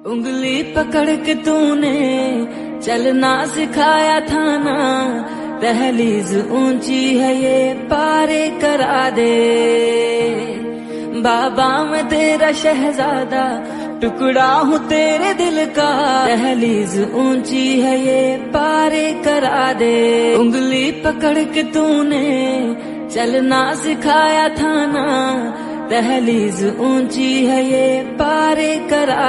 उंगली पकड़ के तूने चलना सिखाया था ना, दहलीज ऊंची है ये पारे करा दे। बाबा मैं तेरा शहजादा, टुकड़ा हूँ तेरे दिल का, दहलीज ऊंची है ये पारे करा दे। उंगली पकड़ के तूने चलना सिखाया था ना, दहलीज ऊंची है ये पारे करा